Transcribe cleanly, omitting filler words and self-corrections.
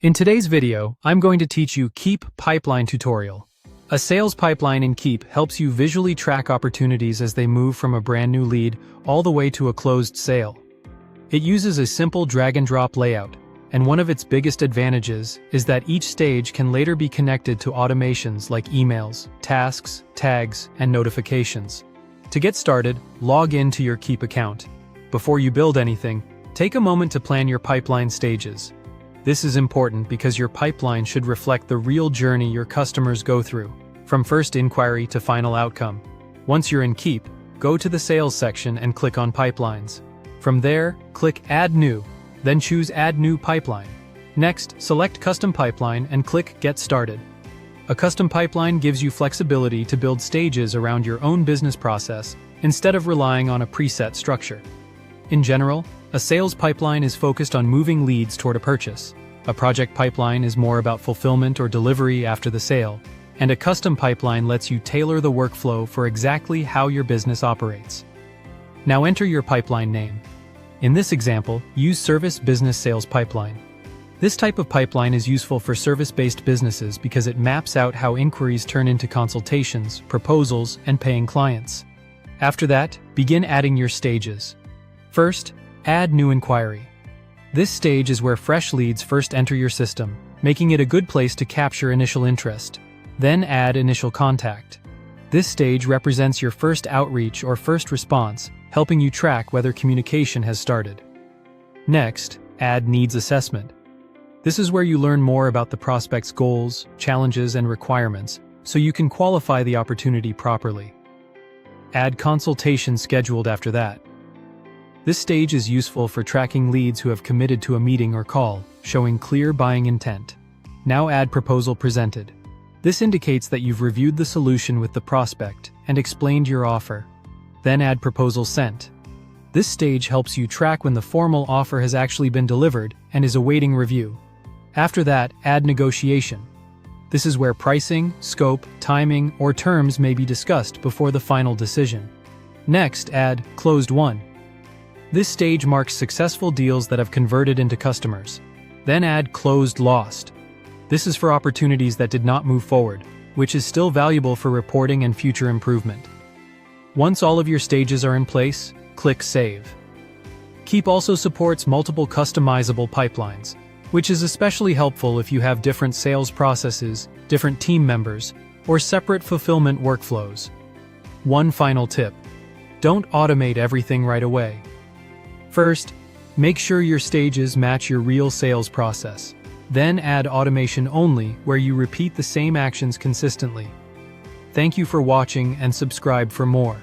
In today's video, I'm going to teach you Keap Pipeline Tutorial. A sales pipeline in Keap helps you visually track opportunities as they move from a brand new lead all the way to a closed sale. It uses a simple drag-and-drop layout, and one of its biggest advantages is that each stage can later be connected to automations like emails, tasks, tags, and notifications. To get started, log in to your Keap account. Before you build anything, take a moment to plan your pipeline stages. This is important because your pipeline should reflect the real journey your customers go through, from first inquiry to final outcome. Once you're in Keap, go to the Sales section and click on Pipelines. From there, click Add New, then choose Add New Pipeline. Next, select Custom Pipeline and click Get Started. A custom pipeline gives you flexibility to build stages around your own business process instead of relying on a preset structure. In general, a sales pipeline is focused on moving leads toward a purchase. A project pipeline is more about fulfillment or delivery after the sale, and a custom pipeline lets you tailor the workflow for exactly how your business operates. Now enter your pipeline name. In this example, use Service Business Sales Pipeline. This type of pipeline is useful for service-based businesses because it maps out how inquiries turn into consultations, proposals, and paying clients. After that, begin adding your stages. First, add new inquiry. This stage is where fresh leads first enter your system, making it a good place to capture initial interest. Then add initial contact. This stage represents your first outreach or first response, helping you track whether communication has started. Next, add needs assessment. This is where you learn more about the prospect's goals, challenges, and requirements, so you can qualify the opportunity properly. Add consultation scheduled after that. This stage is useful for tracking leads who have committed to a meeting or call, showing clear buying intent. Now add proposal presented. This indicates that you've reviewed the solution with the prospect and explained your offer. Then add proposal sent. This stage helps you track when the formal offer has actually been delivered and is awaiting review. After that, add negotiation. This is where pricing, scope, timing, or terms may be discussed before the final decision. Next, add closed won. This stage marks successful deals that have converted into customers. Then add closed lost. This is for opportunities that did not move forward, which is still valuable for reporting and future improvement. Once all of your stages are in place, click Save. Keap also supports multiple customizable pipelines, which is especially helpful if you have different sales processes, different team members, or separate fulfillment workflows. One final tip: don't automate everything right away. First, make sure your stages match your real sales process. Then add automation only where you repeat the same actions consistently. Thank you for watching and subscribe for more.